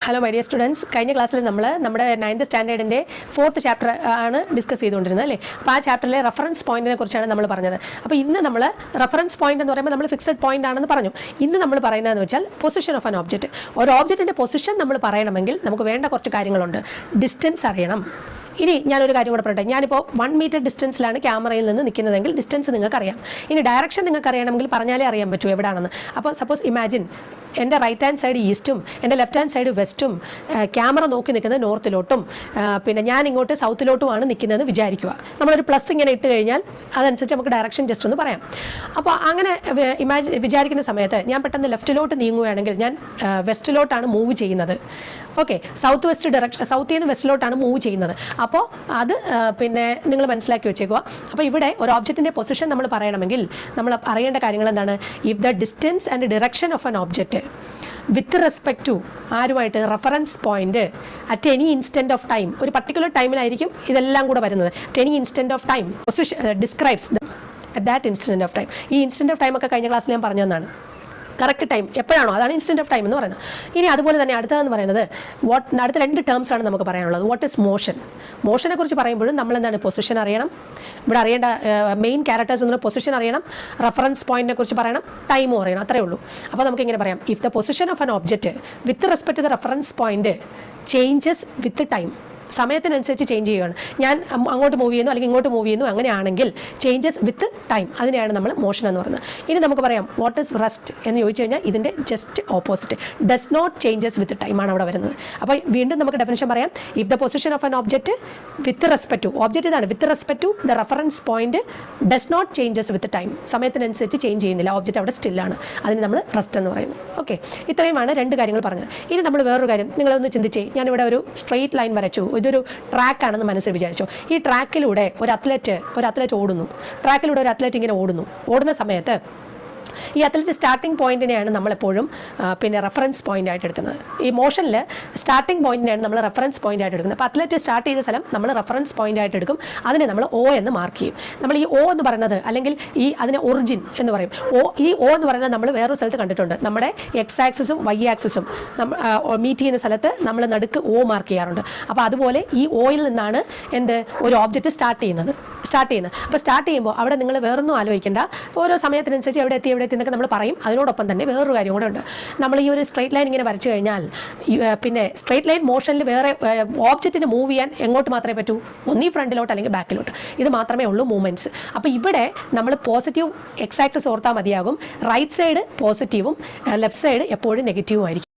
Hello my dear students, കഴിഞ്ഞ ക്ലാസ്സിൽ നമ്മൾ നമ്മുടെ 9th സ്റ്റാൻഡേർഡിൻ്റെ 4th ചാപ്റ്റർ ആണ് ഡിസ്കസ് ചെയ്തുകൊണ്ടിരുന്നത് അല്ലേ. അപ്പോൾ ആ ചാപ്റ്ററിലെ റെഫറൻസ് പോയിന്റിനെ കുറിച്ചാണ് നമ്മൾ പറഞ്ഞത്. അപ്പോൾ ഇന്ന് നമ്മൾ റെഫറൻസ് പോയിന്റ് എന്ന് പറയുമ്പോൾ നമ്മൾ ഫിക്സഡ് പോയിന്റ് ആണെന്ന് പറഞ്ഞു. ഇന്ന് നമ്മൾ പറയുന്നതെന്ന് വെച്ചാൽ പൊസിഷൻ ഓഫ് ആൻ ഓബ്ജക്റ്റ്. ഒരു ഓബ്ജക്റ്റിൻ്റെ പൊസിഷൻ നമ്മൾ പറയണമെങ്കിൽ നമുക്ക് വേണ്ട കുറച്ച് കാര്യങ്ങളുണ്ട്. ഡിസ്റ്റൻസ് അറിയണം. ഇനി ഞാനൊരു കാര്യം കൂടെ പറയട്ടെ. ഞാനിപ്പോൾ 1 മീറ്റർ ഡിസ്റ്റൻസിലാണ് ക്യാമറയിൽ നിന്ന് നിൽക്കുന്നതെങ്കിൽ ഡിസ്റ്റൻസ് നിങ്ങൾക്കറിയാം. ഇനി ഡയറക്ഷൻ നിങ്ങൾക്ക് അറിയണമെങ്കിൽ പറഞ്ഞാലേ അറിയാൻ പറ്റൂ എവിടെയാണെന്ന്. അപ്പോൾ സപ്പോസ് ഇമാജിൻ എൻ്റെ റൈറ്റ് ഹാൻഡ് സൈഡ് ഈസ്റ്റും എൻ്റെ ലെഫ്റ്റ് ഹാൻഡ് സൈഡ് വെസ്റ്റും ക്യാമറ നോക്കി നിൽക്കുന്നത് നോർത്തിലോട്ടും പിന്നെ ഞാൻ ഇങ്ങോട്ട് സൗത്തിലോട്ടുമാണ് നിൽക്കുന്നതെന്ന് വിചാരിക്കുക. നമ്മളൊരു പ്ലസ് ഇങ്ങനെ ഇട്ട് കഴിഞ്ഞാൽ അതനുസരിച്ച് നമുക്ക് ഡയറക്ഷൻ ജസ്റ്റ് ഒന്ന് പറയാം. അപ്പോൾ അങ്ങനെ വിചാരിക്കുന്ന സമയത്ത് ഞാൻ പെട്ടെന്ന് ലെഫ്റ്റിലോട്ട് നീങ്ങുകയാണെങ്കിൽ ഞാൻ വെസ്റ്റിലോട്ടാണ് മൂവ് ചെയ്യുന്നത്. ഓക്കെ, സൗത്ത് വെസ്റ്റ് ഡയറക്ഷൻ, സൗത്തിൽ നിന്ന് വെസ്റ്റിലോട്ടാണ് മൂവ് ചെയ്യുന്നത്. അപ്പോൾ അത് പിന്നെ നിങ്ങൾ മനസ്സിലാക്കി വെച്ചേക്കുക. അപ്പോൾ ഇവിടെ ഒരു ഓബ്ജക്റ്റിൻ്റെ പൊസിഷൻ നമ്മൾ പറയണമെങ്കിൽ നമ്മൾ അറിയേണ്ട കാര്യങ്ങൾ എന്താണ്? If the distance and direction of an object with respect to ആരുമായിട്ട് reference point at any instant of time, ഒരു പർട്ടിക്കുലർ ടൈമിലായിരിക്കും ഇതെല്ലാം കൂടെ വരുന്നത്. At any instant of time position describes at that instant of time. ഈ instant of time ഒക്കെ കഴിഞ്ഞ ക്ലാസ്സിൽ ഞാൻ പറഞ്ഞു തന്നാണ്. കറക്റ്റ് ടൈം എപ്പോഴാണോ അതാണ് ഇൻസ്റ്റൻറ്റ് ഓഫ് ടൈം എന്ന് പറയുന്നത്. ഇനി അതുപോലെ തന്നെ അടുത്തതെന്ന് പറയുന്നത് അടുത്ത 2 ടേംസാണ് നമുക്ക് പറയാനുള്ളത്. What is motion? മോഷനെ കുറിച്ച് പറയുമ്പോഴും നമ്മൾ എന്താണ്? പൊസിഷൻ അറിയണം. ഇവിടെ അറിയേണ്ട മെയിൻ ക്യാരക്ടേഴ്സ് എന്ന് പൊസിഷൻ അറിയണം, റെഫറൻസ് പോയിന്റിനെ കുറിച്ച് പറയണം, ടൈമും അറിയണം. അത്രേ ഉള്ളൂ. അപ്പോൾ നമുക്ക് ഇങ്ങനെ പറയാം, if the position of an object with respect to the reference point changes with time, സമയത്തിനനുസരിച്ച് ചേഞ്ച് ചെയ്യുകയാണ്. ഞാൻ അങ്ങോട്ട് മൂവ് ചെയ്യുന്നു അല്ലെങ്കിൽ ഇങ്ങോട്ട് മൂവ് ചെയ്യുന്നു, അങ്ങനെയാണെങ്കിൽ ചേഞ്ചസ് വിത്ത് ടൈം, അതിനെയാണ് നമ്മൾ മോഷൻ എന്ന് പറയുന്നത്. ഇനി നമുക്ക് പറയാം വാട്ട് ഇസ് റെസ്റ്റ് എന്ന് ചോദിച്ചു കഴിഞ്ഞാൽ ഇതിൻ്റെ just opposite, does not changes with time ആണ് അവിടെ വരുന്നത്. അപ്പോൾ വീണ്ടും നമുക്ക് ഡെഫിനിഷൻ പറയാം. If the position of an object with respect to, object ഇതാണ്, with respect to the reference point does not changes with time, സമയത്തിനനുസരിച്ച് ചേഞ്ച് ചെയ്യുന്നില്ല, ഓബ്ജക്റ്റ് അവിടെ സ്റ്റില്ലാണ്, അതിന് നമ്മൾ റെസ്റ്റ് എന്ന് പറയുന്നു. ഓക്കെ, ഇത്രയുമാണ് 2 കാര്യങ്ങൾ പറഞ്ഞത്. ഇനി നമ്മൾ വേറൊരു കാര്യം നിങ്ങളൊന്ന് ചിന്തിച്ചേ. ഞാനിവിടെ ഒരു സ്ട്രെയിറ്റ് ലൈൻ വരച്ചു, ഇതൊരു ട്രാക്കാണെന്ന് മനസ്സിൽ വിചാരിച്ചു. ഈ ട്രാക്കിലൂടെ ഒരു അത്ലറ്റ് ഓടുന്നു. ട്രാക്കിലൂടെ ഒരു അത്ലറ്റ് ഇങ്ങനെ ഓടുന്ന സമയത്ത് ഈ അത്ലറ്റ് സ്റ്റാർട്ടിംഗ് പോയിന്റിനെയാണ് നമ്മളെപ്പോഴും പിന്നെ റെഫറൻസ് പോയിന്റ് ആയിട്ട് എടുക്കുന്നത്. ഈ മോഷനിൽ സ്റ്റാർട്ടിംഗ് പോയിന്റിനെയാണ് നമ്മൾ റെഫറൻസ് പോയിന്റ് ആയിട്ട് എടുക്കുന്നത്. അപ്പോൾ അത്ലറ്റ് സ്റ്റാർട്ട് ചെയ്ത സ്ഥലം നമ്മൾ റെഫറൻസ് പോയിന്റ് ആയിട്ട് എടുക്കും. അതിനെ നമ്മൾ O എന്ന് മാർക്ക് ചെയ്യും. നമ്മൾ ഈ O എന്ന് പറയുന്നത് അല്ലെങ്കിൽ അതിനെ ഒറിജിൻ എന്ന് പറയും. ഈ O എന്ന് പറയുന്നത് നമ്മൾ വേറൊരു സ്ഥലത്ത് കണ്ടിട്ടുണ്ട്. നമ്മുടെ X ആക്സിസും Y ആക്സിസും മീറ്റ് ചെയ്യുന്ന സ്ഥലത്ത് നമ്മൾ നടുക്ക് O മാർക്ക് ചെയ്യാറുണ്ട്. അപ്പോൾ അതുപോലെ ഈ Oയിൽ നിന്നാണ് ഒരു ഓബ്ജക്റ്റ് സ്റ്റാർട്ട് ചെയ്യുന്നത്. അപ്പോൾ സ്റ്റാർട്ട് ചെയ്യുമ്പോൾ അവിടെ നിങ്ങൾ വേറൊന്നും ആലോചിക്കേണ്ട. ഓരോ സമയത്തിനനുസരിച്ച് എവിടെ എത്തി എന്നൊക്കെ നമ്മൾ പറയും. അതിനോടൊപ്പം തന്നെ വേറൊരു കാര്യം കൂടെ ഉണ്ട്. നമ്മൾ ഈ ഒരു സ്ട്രെയിറ്റ് ലൈൻ ഇങ്ങനെ വരച്ചു കഴിഞ്ഞാൽ പിന്നെ സ്ട്രെയിറ്റ് ലൈൻ മോഷനിൽ വേറെ ഓബ്ജക്റ്റിന് മൂവ് ചെയ്യാൻ എങ്ങോട്ട് മാത്രമേ പറ്റൂ? ഒന്നീ ഫ്രണ്ടിലോട്ട് അല്ലെങ്കിൽ ബാക്കിലോട്ട്. ഇത് മാത്രമേ ഉള്ളൂ മൂവ്മെൻറ്റ്സ്. അപ്പോൾ ഇവിടെ നമ്മൾ പോസിറ്റീവ് X ആക്സിസ് ഓർത്താൽ മതിയാകും. റൈറ്റ് സൈഡ് പോസിറ്റീവും ലെഫ്റ്റ് സൈഡ് എപ്പോഴും നെഗറ്റീവും ആയിരിക്കും.